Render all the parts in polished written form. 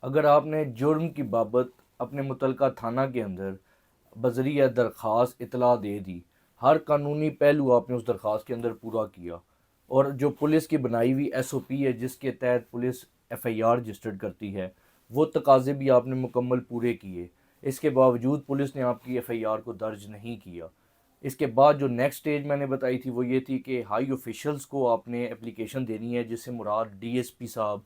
اگر آپ نے جرم کی بابت اپنے متعلقہ تھانہ کے اندر بذریعہ درخواست اطلاع دے دی، ہر قانونی پہلو آپ نے اس درخواست کے اندر پورا کیا، اور جو پولیس کی بنائی ہوئی ایس او پی ہے جس کے تحت پولیس ایف آئی آر رجسٹرڈ کرتی ہے، وہ تقاضے بھی آپ نے مکمل پورے کیے، اس کے باوجود پولیس نے آپ کی ایف آئی آر کو درج نہیں کیا۔ اس کے بعد جو نیکسٹ سٹیج میں نے بتائی تھی وہ یہ تھی کہ ہائی آفیشلز کو آپ نے اپلیکیشن دینی ہے، جس سے مراد ڈی ایس پی صاحب،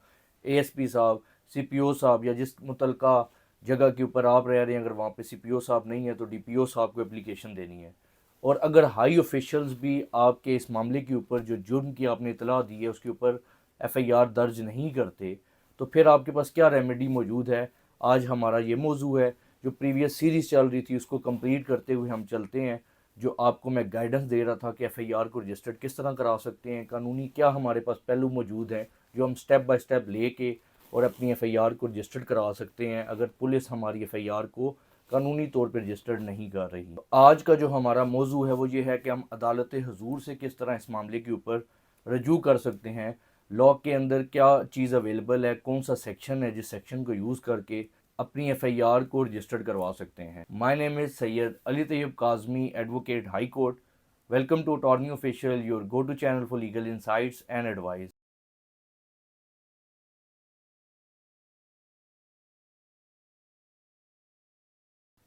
اے ایس پی صاحب، سی پی او صاحب، یا جس متعلقہ جگہ کے اوپر آپ رہ رہے ہیں اگر وہاں پہ سی پی او صاحب نہیں ہے تو ڈی پی او صاحب کو اپلیکیشن دینی ہے۔ اور اگر ہائی آفیشلز بھی آپ کے اس معاملے کے اوپر جو جرم کی آپ نے اطلاع دی ہے اس کے اوپر ایف آئی آر درج نہیں کرتے تو پھر آپ کے پاس کیا ریمیڈی موجود ہے۔ آج ہمارا یہ موضوع ہے، جو پریویس سیریز چل رہی تھی اس کو کمپلیٹ کرتے ہوئے ہم چلتے ہیں، جو آپ کو میں گائیڈنس دے رہا تھا کہ ایف آئی آر کو رجسٹرڈ کس طرح کرا سکتے ہیں، قانونی کیا ہمارے پاس پہلو موجود ہیں جو ہم سٹیپ بائی سٹیپ لے کے اور اپنی ایف آئی آر کو رجسٹرڈ کرا سکتے ہیں اگر پولیس ہماری ایف آئی آر کو قانونی طور پہ رجسٹرڈ نہیں کر رہی۔ آج کا جو ہمارا موضوع ہے وہ یہ ہے کہ ہم عدالت حضور سے کس طرح اس معاملے کے اوپر رجوع کر سکتے ہیں، لاء کے اندر کیا چیز اویلیبل ہے، کون سا سیکشن ہے جس سیکشن کو یوز کر کے اپنی ایف آئی آر کو رجسٹرڈ کروا سکتے ہیں۔ My name is Syed Ali Tayyab Kazmi, advocate high court. Welcome to attorney official, your go to channel for legal insights and advice.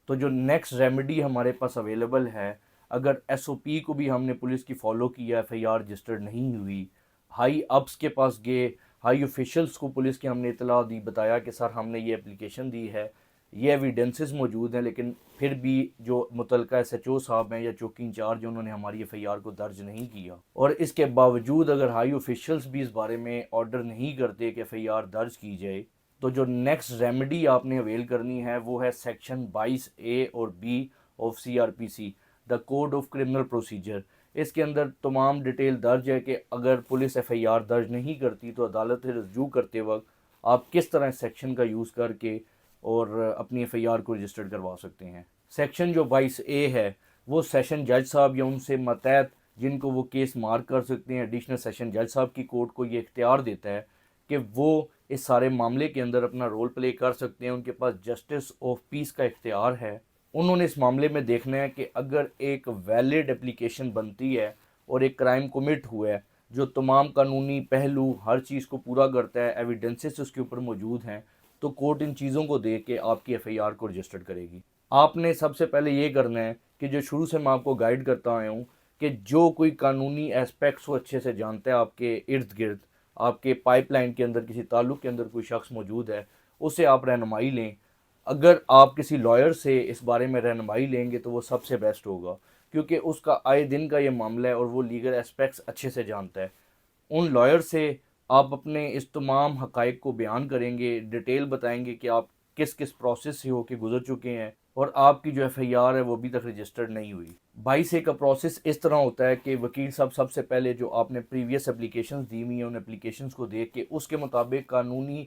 تو جو نیکسٹ ریمیڈی ہمارے پاس اویلیبل ہے، اگر ایس او پی کو بھی ہم نے پولیس کی فالو کیا، ایف آئی آر رجسٹرڈ نہیں ہوئی، ہائی اپس کے پاس گئے، ہائی آفیشلس کو پولیس کی ہم نے اطلاع دی، بتایا کہ سر ہم نے یہ اپلیکیشن دی ہے، یہ ایویڈنسز موجود ہیں، لیکن پھر بھی جو متعلقہ ایس ایچ او صاحب ہیں یا چوکی انچارج انہوں نے ہماری ایف آئی آر کو درج نہیں کیا، اور اس کے باوجود اگر ہائی آفیشلس بھی اس بارے میں آرڈر نہیں کرتے کہ ایف آئی آر درج کی جائے، تو جو نیکسٹ ریمیڈی آپ نے اویل کرنی ہے وہ ہے سیکشن 22A اور B of C R P C, the code of criminal procedure. اس کے اندر تمام ڈیٹیل درج ہے کہ اگر پولیس ایف آئی آر درج نہیں کرتی تو عدالت سے رجوع کرتے وقت آپ کس طرح اس سیکشن کا یوز کر کے اور اپنی ایف آئی آر کو رجسٹرڈ کروا سکتے ہیں۔ سیکشن جو 22A ہے وہ سیشن جج صاحب یا ان سے ماتحت جن کو وہ کیس مارک کر سکتے ہیں، ایڈیشنل سیشن جج صاحب کی کورٹ کو یہ اختیار دیتا ہے کہ وہ اس سارے معاملے کے اندر اپنا رول پلے کر سکتے ہیں، ان کے پاس جسٹس آف پیس کا اختیار ہے۔ انہوں نے اس معاملے میں دیکھنا ہے کہ اگر ایک ویلڈ اپلیکیشن بنتی ہے اور ایک کرائم کمٹ ہوا ہے جو تمام قانونی پہلو ہر چیز کو پورا کرتا ہے، ایویڈنسز اس کے اوپر موجود ہیں، تو کورٹ ان چیزوں کو دیکھ کے آپ کی ایف آئی آر کو رجسٹرڈ کرے گی۔ آپ نے سب سے پہلے یہ کرنا ہے کہ جو شروع سے میں آپ کو گائیڈ کرتا آیا ہوں کہ جو کوئی قانونی ایسپیکٹس کو اچھے سے جانتا ہے، آپ کے ارد گرد آپ کے پائپ لائن کے اندر کسی تعلق کے اندر کوئی شخص موجود ہے، اسے آپ رہنمائی لیں۔ اگر آپ کسی لائر سے اس بارے میں رہنمائی لیں گے تو وہ سب سے بیسٹ ہوگا، کیونکہ اس کا آئے دن کا یہ معاملہ ہے اور وہ لیگل اسپیکٹس اچھے سے جانتا ہے۔ ان لائر سے آپ اپنے اس تمام حقائق کو بیان کریں گے، ڈیٹیل بتائیں گے کہ آپ کس کس پروسیس سے ہو کے گزر چکے ہیں اور آپ کی جو ایف آئی آر ہے وہ ابھی تک رجسٹرڈ نہیں ہوئی۔ 22A کا پروسیس اس طرح ہوتا ہے کہ وکیل صاحب سب سے پہلے جو آپ نے پریویس اپلیکیشنز دی ہوئی ہیں ان اپلیکیشنز کو دیکھ کے اس کے مطابق قانونی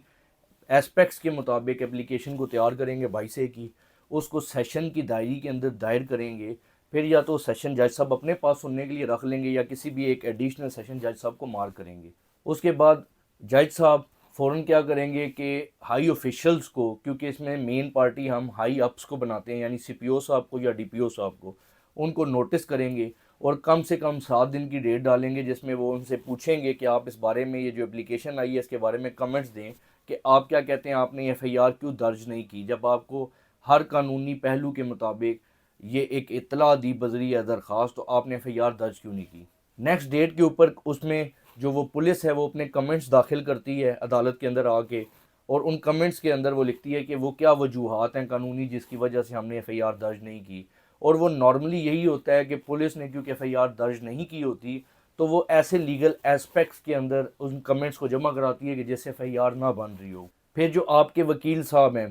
ایسپیکٹس کے مطابق اپلیکیشن کو تیار کریں گے 22A کی، اس کو سیشن کی دائری کے اندر دائر کریں گے، پھر یا تو سیشن جج صاحب اپنے پاس سننے کے لیے رکھ لیں گے یا کسی بھی ایک ایڈیشنل سیشن جج صاحب کو مارک کریں گے۔ اس کے بعد جج صاحب فوراً کیا کریں گے کہ ہائی آفیشلز کو، کیونکہ اس میں مین پارٹی ہم ہائی اپس کو بناتے ہیں یعنی سی پی او صاحب کو یا ڈی پی او صاحب کو، ان کو نوٹس کریں گے اور کم سے کم 7 دن کی ڈیٹ ڈالیں گے جس میں وہ ان سے پوچھیں گے کہ آپ اس بارے میں یہ جو اپلیکیشن آئی ہے اس کے بارے میں کمنٹس دیں کہ آپ کیا کہتے ہیں، آپ نے ایف آئی آر کیوں درج نہیں کی جب آپ کو ہر قانونی پہلو کے مطابق یہ ایک اطلاع دی بذریعہ درخواست، تو آپ نے ایف آئی آر درج کیوں نہیں کی۔ نیکسٹ ڈیٹ کے اوپر اس میں جو وہ پولیس ہے وہ اپنے کمنٹس داخل کرتی ہے عدالت کے اندر آ کے، اور ان کمنٹس کے اندر وہ لکھتی ہے کہ وہ کیا وجوہات ہیں قانونی جس کی وجہ سے ہم نے ایف آئی آر درج نہیں کی، اور وہ نارملی یہی ہوتا ہے کہ پولیس نے کیونکہ ایف آئی آر درج نہیں کی ہوتی تو وہ ایسے لیگل ایسپیکٹس کے اندر ان کمنٹس کو جمع کراتی ہے کہ جس سے ایف آئی آر نہ بن رہی ہو۔ پھر جو آپ کے وکیل صاحب ہیں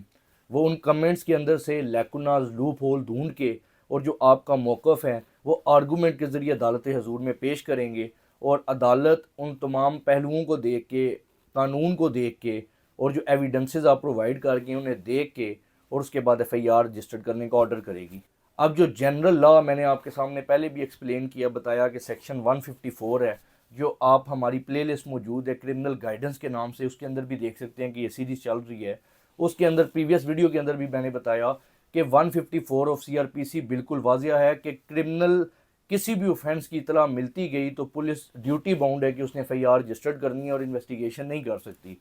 وہ ان کمنٹس کے اندر سے لیکوناز لوپ ہول ڈھونڈ کے اور جو آپ کا موقف ہے وہ آرگومنٹ کے ذریعے عدالت حضور میں پیش کریں گے، اور عدالت ان تمام پہلوؤں کو دیکھ کے، قانون کو دیکھ کے اور جو ایویڈنسز آپ پرووائڈ کر کے انہیں دیکھ کے اور اس کے بعد ایف آئی آر رجسٹرڈ کرنے کا آرڈر کرے گی۔ اب جو جنرل لا میں نے آپ کے سامنے پہلے بھی ایکسپلین کیا، بتایا کہ سیکشن 154 ہے، جو آپ ہماری پلے لسٹ موجود ہے کرمنل گائیڈنس کے نام سے، اس کے اندر بھی دیکھ سکتے ہیں کہ یہ سیریز چل رہی ہے۔ اس کے اندر پریویس ویڈیو کے اندر بھی میں نے بتایا کہ 154 آف CRPC بالکل واضح ہے کہ کرمنل کسی بھی اوفینس کی اطلاع ملتی گئی تو پولیس ڈیوٹی باؤنڈ ہے کہ اس نے FIR رجسٹرڈ کرنی ہے اور انویسٹیگیشن نہیں کر سکتی.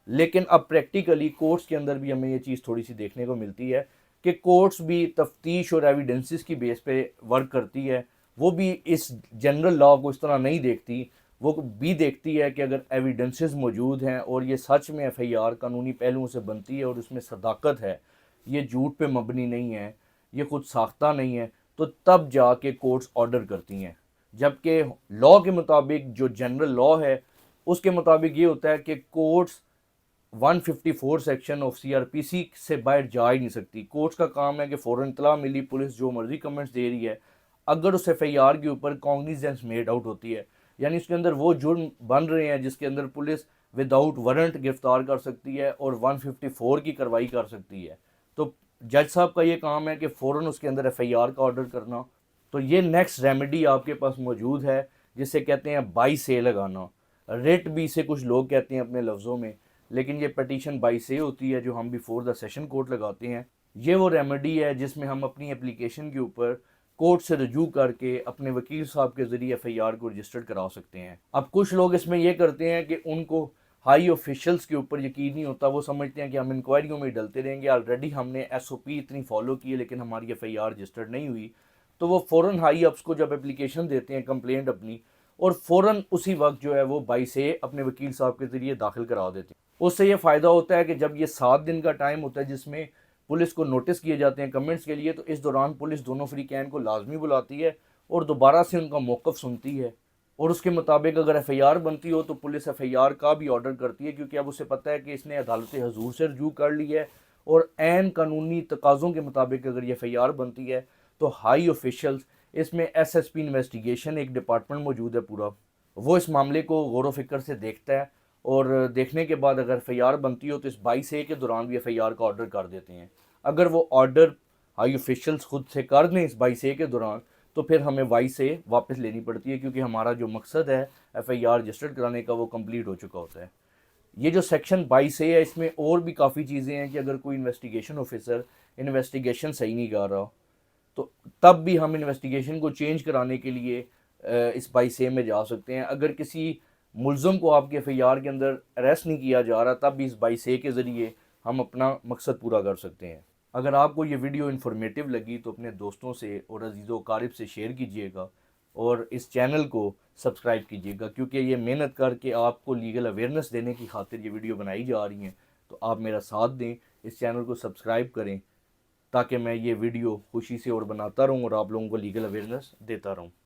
لیکن اب پریکٹیکلی کورٹس کے اندر بھی ہمیں یہ چیز تھوڑی سی دیکھنے کو ملتی ہے کہ کورٹس بھی تفتیش اور ایویڈنسز کی بیس پہ ورک کرتی ہے. وہ بھی اس جنرل لا کو اس طرح نہیں دیکھتی، وہ بھی دیکھتی ہے کہ اگر ایویڈنسز موجود ہیں اور یہ سچ میں FIR قانونی پہلوؤں سے بنتی ہے اور اس میں صداقت ہے، یہ جھوٹ پہ مبنی نہیں ہے، یہ خود ساختہ نہیں ہے، تو تب جا کے کورٹس آرڈر کرتی ہیں. جبکہ لا کے مطابق جو جنرل لا ہے اس کے مطابق یہ ہوتا ہے کہ کورٹس 154 سیکشن آف CRPC سے باہر جا ہی نہیں سکتی. کورٹس کا کام ہے کہ فوراً اطلاع ملی، پولیس جو مرضی کمنٹس دے رہی ہے، اگر اس FIR کے اوپر کانگنیزنس میڈ آؤٹ ہوتی ہے، یعنی اس کے اندر وہ جرم بن رہے ہیں جس کے اندر پولیس وداؤٹ وارنٹ گرفتار کر سکتی ہے اور 154 کی کارروائی کر سکتی ہے، تو جج صاحب کا یہ کام ہے کہ فوراً اس کے اندر FIR کا آرڈر کرنا. تو یہ نیکسٹ ریمیڈی آپ کے پاس موجود ہے جسے کہتے ہیں بائی سے لگانا. ریٹ بھی سے کچھ لوگ کہتے ہیں اپنے لفظوں میں، لیکن یہ پٹیشن بائی سے ہوتی ہے جو ہم بیفور دا سیشن کورٹ لگاتے ہیں. یہ وہ ریمیڈی ہے جس میں ہم اپنی اپلیکیشن کے اوپر کورٹ سے رجوع کر کے اپنے وکیل صاحب کے ذریعے FIR کو رجسٹرڈ کرا سکتے ہیں. اب کچھ لوگ اس میں یہ کرتے ہیں کہ ان کو ہائی آفیشلز کے اوپر یقین نہیں ہوتا، وہ سمجھتے ہیں کہ ہم انکوائریوں میں ڈلتے رہیں گے، آلریڈی ہم نے SOP اتنی فالو کی ہے لیکن ہماری FIR رجسٹرڈ نہیں ہوئی، تو وہ فوراً ہائی اپس کو جب اپلیکیشن دیتے ہیں کمپلینٹ اپنی، اور فوراً اسی وقت جو ہے وہ بائی سے اپنے وکیل صاحب کے ذریعے داخل کرا دیتے ہیں. اس سے یہ فائدہ ہوتا ہے کہ جب یہ 7 دن کا ٹائم ہوتا ہے جس میں پولیس کو نوٹس کیے جاتے ہیں کمنٹس کے لیے، تو اس دوران پولیس دونوں فریقین کو لازمی بلاتی ہے اور دوبارہ سے ان کا موقف سنتی ہے، اور اس کے مطابق اگر FIR بنتی ہو تو پولیس FIR کا بھی آرڈر کرتی ہے، کیونکہ اب اسے پتہ ہے کہ اس نے عدالت حضور سے رجوع کر لی ہے اور عین قانونی تقاضوں کے مطابق اگر یہ FIR بنتی ہے تو ہائی آفیشلز، اس میں SSP انویسٹیگیشن ایک ڈپارٹمنٹ موجود ہے پورا، وہ اس معاملے کو غور و فکر سے دیکھتا ہے اور دیکھنے کے بعد اگر FIR بنتی ہو تو اس 22A کے دوران بھی FIR کا آرڈر کر دیتے ہیں. اگر وہ آرڈر ہائی آفیشلز خود سے کر دیں اس 22A کے دوران تو پھر ہمیں 22A واپس لینی پڑتی ہے، کیونکہ ہمارا جو مقصد ہے FIR رجسٹرڈ کرانے کا وہ کمپلیٹ ہو چکا ہوتا ہے. یہ جو سیکشن 22A ہے اس میں اور بھی کافی چیزیں ہیں کہ اگر کوئی انویسٹیگیشن آفیسر انویسٹیگیشن صحیح نہیں کر رہا تو تب بھی ہم انویسٹیگیشن کو چینج کرانے کے لیے اس 22A میں جا سکتے ہیں. اگر کسی ملزم کو آپ کے FIR کے اندر اریسٹ نہیں کیا جا رہا تب بھی اس 22A کے ذریعے ہم اپنا مقصد پورا کر سکتے ہیں. اگر آپ کو یہ ویڈیو انفارمیٹیو لگی تو اپنے دوستوں سے اور عزیز و اقارب سے شیئر کیجئے گا اور اس چینل کو سبسکرائب کیجئے گا، کیونکہ یہ محنت کر کے آپ کو لیگل اویئرنس دینے کی خاطر یہ ویڈیو بنائی جا رہی ہیں. تو آپ میرا ساتھ دیں، اس چینل کو سبسکرائب کریں تاکہ میں یہ ویڈیو خوشی سے اور بناتا رہوں اور آپ لوگوں کو لیگل اویئرنس دیتا رہوں.